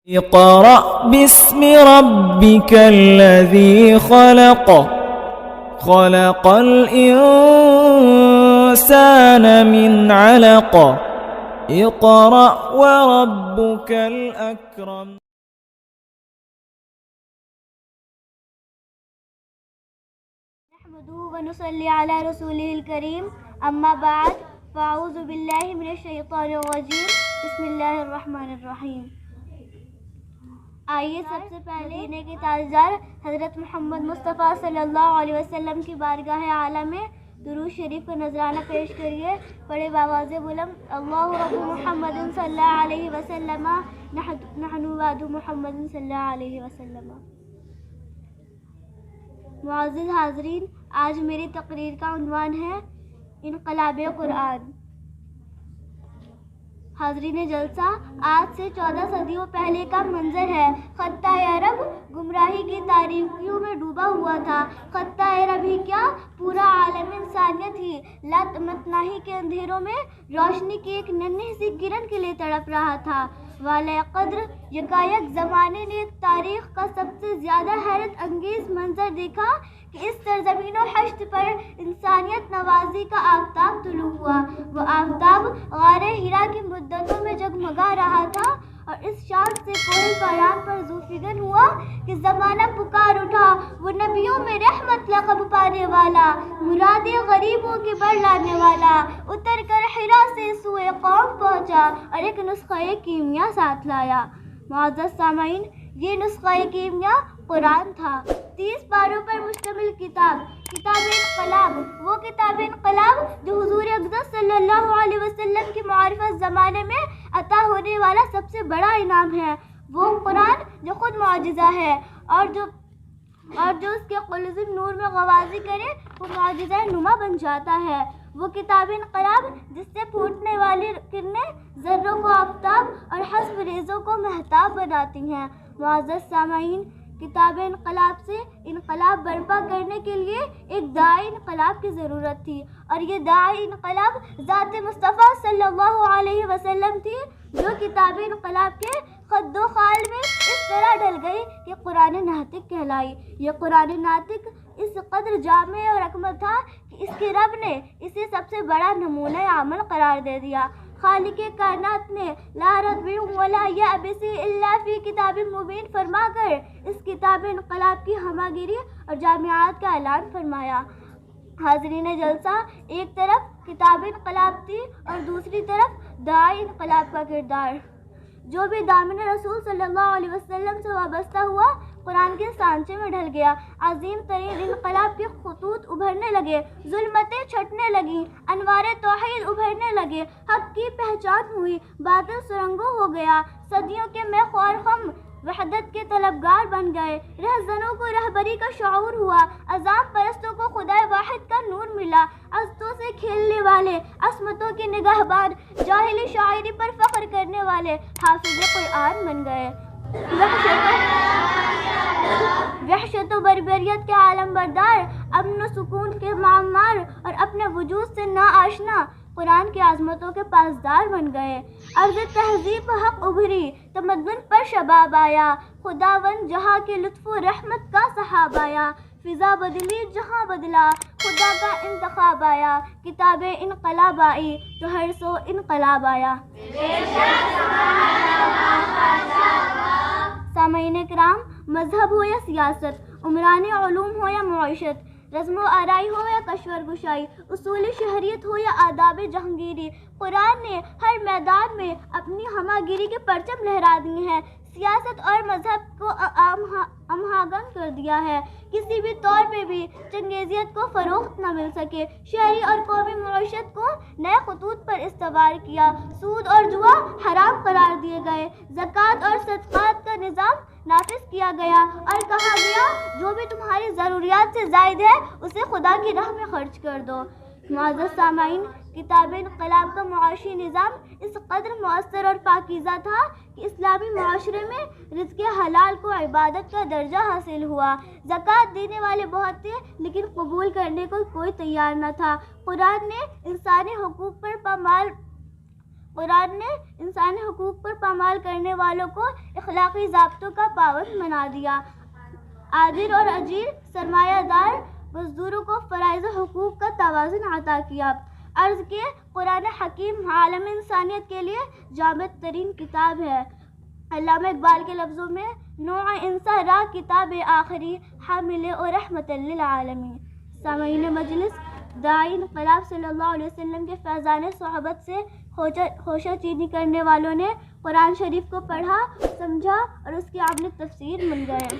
اقرأ باسم ربك الذي خلق خلق الإنسان من علق اقرأ وربك الأكرم. نحمده ونصلي على رسوله الكريم اما بعد فاعوذ باللہ من الشیطان الرجیم بسم اللہ الرحمن الرحیم. آئیے سب سے پہلے مدینے کے تاجدار حضرت محمد مصطفیٰ صلی اللہ علیہ وسلم کی بارگاہ اعلیٰ میں درود شریف کا نذرانہ پیش کریے. پڑھے باواز بلند اللہ رب محمد صلی اللہ علیہ وسلم نحن بعد محمد صلی اللہ علیہ وسلم. معزز حاضرین، آج میری تقریر کا عنوان ہے انقلاب قرآن. حاضرین جلسہ، آج سے 14 صدیوں پہلے کا منظر ہے. خطہ عرب گمراہی کی تاریکیوں میں ڈوبا ہوا تھا. خطہ عرب ہی کیا، پورا عالم انسانیت ہی لامتناہی کے اندھیروں میں روشنی کی ایک ننھی سی کرن کے لیے تڑپ رہا تھا. والے قدر یکایک زمانے نے تاریخ کا سب سے زیادہ حیرت انگیز منظر دیکھا کہ اس سرزمین و حشت پر انسانیت نوازی کا آفتاب طلوع ہوا. وہ آفتاب غار ہرا کی مدتوں میں جگمگا رہا تھا اور اس شان سے کوہ فاران پر ذوفگن ہوا کہ زمانہ پکار اٹھا. وہ نبیوں میں رحمت لقب پانے والا، مرادیں غریبوں کی بڑھ لانے والا، اتر کر حرا سے سوئے قوم پہنچا اور ایک نسخہ کیمیا ساتھ لایا. معزز سامعین، یہ نسخہ کیمیا قرآن تھا. 30 پاروں پر مشتمل کتاب انقلاب، وہ کتاب انقلاب جو حضور اقدس صلی اللہ علیہ وسلم کی معرفت زمانے میں عطا ہونے والا سب سے بڑا انعام ہے. وہ قرآن جو خود معجزہ ہے اور جو اس کے قلزم نور میں غوازی کرے وہ معجزہ نما بن جاتا ہے. وہ کتاب انقلاب جس سے پھوٹنے والی کرنیں ذروں کو آفتاب اور حسب ریزوں کو مہتاب بناتی ہیں. معزز سامعین، کتاب انقلاب سے انقلاب برپا کرنے کے لیے ایک داعی انقلاب کی ضرورت تھی، اور یہ داعی انقلاب ذات مصطفیٰ صلی اللہ علیہ وسلم تھی جو کتاب انقلاب کے خد و خال میں اس طرح ڈل گئی کہ قرآن ناطق کہلائی. یہ قرآن ناطق اس قدر جامع اور اکمل تھا کہ اس کے رب نے اسے سب سے بڑا نمونہ عمل قرار دے دیا. خالق کائنات نے لا رتب ولا یابس الا فی کتاب مبین فرما کر اس کتاب انقلاب کی ہماگیری اور جامعات کا اعلان فرمایا. حاضرین جلسہ، ایک طرف کتاب انقلاب تھی اور دوسری طرف داعی انقلاب کا کردار. جو بھی دامن رسول صلی اللہ علیہ وسلم سے وابستہ ہوا قرآن کے سانچے میں ڈھل گیا. عظیم ترین انقلاب کے خطوط ابھرنے لگے، ظلمتیں چھٹنے لگیں، انوار توحید ابھرنے لگے، حق کی پہچان ہوئی، باطل سرنگوں ہو گیا. صدیوں کے میں خوار خم وحدت کے طلبگار بن گئے. رہزنوں کو رہبری کا شعور ہوا، عذاب پرستوں کو خدا واحد کا نور ملا. عظمتوں سے کھیلنے والے، عصمتوں کی نگہبان، جاہلی شاعری پر فخر کرنے والے حافظ قرآن بن گئے. وحشت و بربریت کے عالم بردار، امن و سکون کے معمار اور اپنے وجود سے نا آشنا قرآن کی عظمتوں کے پاسدار بن گئے. عرض تہذیب حق ابھری، تمدن پر شباب آیا، خداوند جہاں کے لطف و رحمت کا سحاب آیا. فضا بدلی جہاں بدلا، خدا کا انتخاب آیا. کتاب انقلاب آئی تو ہر سو انقلاب آیا. سامعین کرام، مذہب ہو یا سیاست، عمرانی علوم ہو یا معیشت، رزم و آرائی ہو یا کشور گشائی، اصول شہریت ہو یا آداب جہانگیری، قرآن نے ہر میدان میں اپنی ہماگیری کے پرچم لہرا دیے ہیں. سیاست اور مذہب کو ہماہنگ کر دیا ہے. کسی بھی طور پہ بھی چنگیزیت کو فروخت نہ مل سکے. شہری اور قومی معیشت کو نئے خطوط پر استوار کیا. سود اور جوا حرام قرار دیے گئے. زکوٰۃ اور صدقات کا نظام نافذ کیا گیا اور کہا گیا جو بھی تمہاری ضروریات سے زائد ہے اسے خدا کی راہ میں خرچ کر دو. معزز سامعین، کتاب انقلاب کا معاشی نظام اس قدر مؤثر اور پاکیزہ تھا کہ اسلامی معاشرے میں رزق حلال کو عبادت کا درجہ حاصل ہوا. زکوٰۃ دینے والے بہت تھے لیکن قبول کرنے کو کوئی تیار نہ تھا. قرآن نے انسانی حقوق پر پامال قرآن نے انسانی حقوق پر پامال کرنے والوں کو اخلاقی ضابطوں کا پابند بنا دیا. عادل اور اجیر سرمایہ دار مزدوروں کو فرائض و حقوق کا توازن عطا کیا. عرض کہ قرآن حکیم عالم انسانیت کے لیے جامع ترین کتاب ہے. علامہ اقبال کے لفظوں میں نوع انسان را کتاب آخری حامل و رحمت للعالمین. سامعین مجلس، داعی انقلاب صلی اللہ علیہ وسلم کے فیضان صحبت سے خوشہ چینی کرنے والوں نے قرآن شریف کو پڑھا، سمجھا اور اس کی عملی تفسیر بن گئے.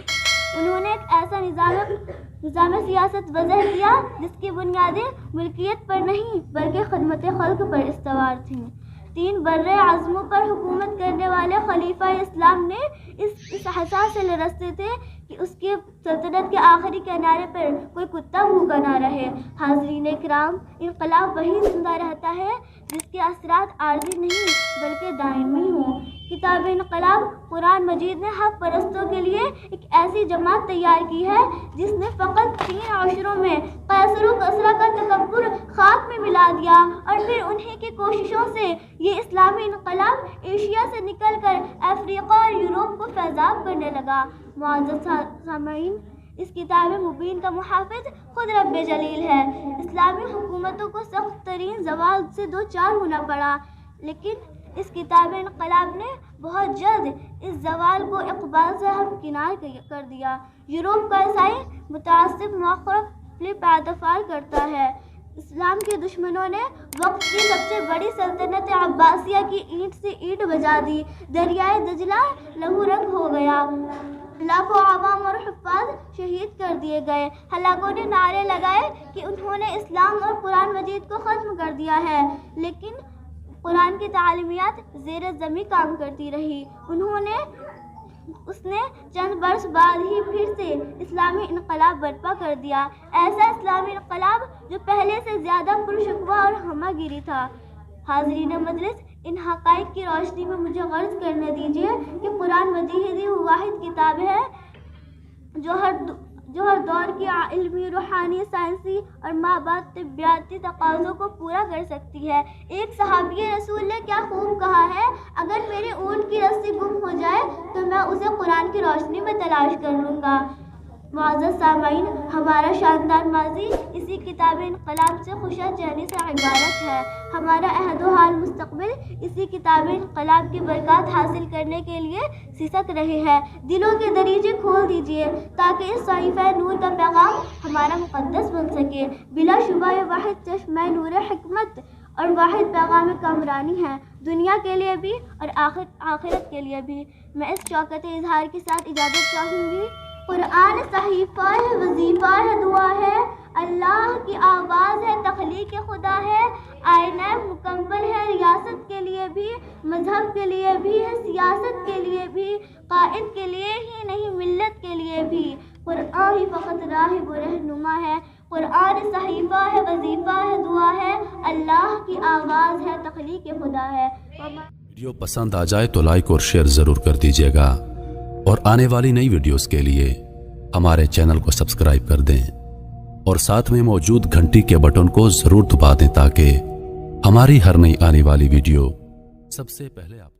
انہوں نے ایک ایسا نظام سیاست وضع کیا جس کی بنیادیں ملکیت پر نہیں بلکہ خدمت خلق پر استوار تھیں. 3 بر اعظموں پر حکومت کرنے والے خلیفہ اسلام نے اس احساس سے لرزتے تھے کہ اس کی سلطنت کے آخری کنارے پر کوئی کتا بھوکا نہ رہے. حاضرین کرام، انقلاب وہی زندہ رہتا ہے جس کے اثرات عارضی نہیں بلکہ دائمی ہوں. کتاب انقلاب قرآن مجید نے حق پرستوں کے لیے ایک ایسی جماعت تیار کی ہے جس نے فقط 3 عشروں میں قیصر و کسریٰ کا تکبر خاک میں ملا دیا اور پھر انہیں کی کوششوں سے یہ اسلامی انقلاب ایشیا سے نکل کر افریقہ اور یورپ کو فیضاب کرنے لگا. معزز سامعین، اس کتاب مبین کا محافظ خود رب جلیل ہے. اسلامی حکومتوں کو سخت ترین زوال سے 2-4 ہونا پڑا، لیکن اس کتاب انقلاب نے بہت جلد اس زوال کو اقبال سے ہمکنار کر دیا. یورپ کا عیسائی متعصب موقف پادفار کرتا ہے. اسلام کے دشمنوں نے وقت کی سب سے بڑی سلطنت عباسیہ کی اینٹ سے اینٹ بجا دی. دریائے دجلہ لہو رنگ ہو گیا. لاکھوں عوام اور حفاظ شہید کر دیے گئے. ہلاکوں نے نعرے لگائے کہ انہوں نے اسلام اور قرآن مجید کو ختم کر دیا ہے، لیکن قرآن کی تعلیمات زیر زمین کام کرتی رہی. اس نے چند برس بعد ہی پھر سے اسلامی انقلاب برپا کر دیا. ایسا اسلامی انقلاب جو پہلے سے زیادہ پرشکوہ اور ہمہ گیری تھا. حاضرین مجلس، ان حقائق کی روشنی میں مجھے غرض کرنے دیجیے کہ قرآن مجید وہ واحد کتاب ہے جو ہر دور کی علمی، روحانی، سائنسی اور مابعد طبیاتی تقاضوں کو پورا کر سکتی ہے. ایک صحابی رسول نے کیا خوب کہا ہے، اگر میرے اونٹ کی رسی گم ہو جائے تو میں اسے قرآن کی روشنی میں تلاش کر لوں گا. معزز سامعین، ہمارا شاندار ماضی اسی کتاب انقلاب سے خوشا چینی سے عبارت ہے. ہمارا عہد و حال مستقبل اسی کتاب انقلاب کی برکات حاصل کرنے کے لیے سسک رہے ہیں. دلوں کے دریچے کھول دیجیے تاکہ اس صحیفہ نور کا پیغام ہمارا مقدس بن سکے. بلا شبہ یہ واحد چشمہ نور حکمت اور واحد پیغام کامرانی ہے، دنیا کے لیے بھی اور آخرت کے لیے بھی. میں اس شوکت اظہار کے ساتھ اجازت چاہوں گی. قرآن صحیفہ ہے، وظیفہ ہے، دعا ہے، اللہ کی آواز ہے، تخلیق خدا ہے، آئینہ مکمل ہے، ریاست کے لیے بھی، مذہب کے لیے بھی ہے، سیاست کے لیے بھی، قائد کے لیے ہی نہیں ملت کے لیے بھی. قرآن ہی فقط راہب و رہنما ہے. قرآن صحیفہ ہے، وظیفہ ہے، دعا ہے، اللہ کی آواز ہے، تخلیق خدا ہے. ویڈیو پسند آ جائے تو لائک اور شیئر ضرور کر دیجیے گا، اور آنے والی نئی ویڈیوز کے لیے ہمارے چینل کو سبسکرائب کر دیں اور ساتھ میں موجود گھنٹی کے بٹن کو ضرور دبا دیں تاکہ ہماری ہر نئی آنے والی ویڈیو سب سے پہلے آپ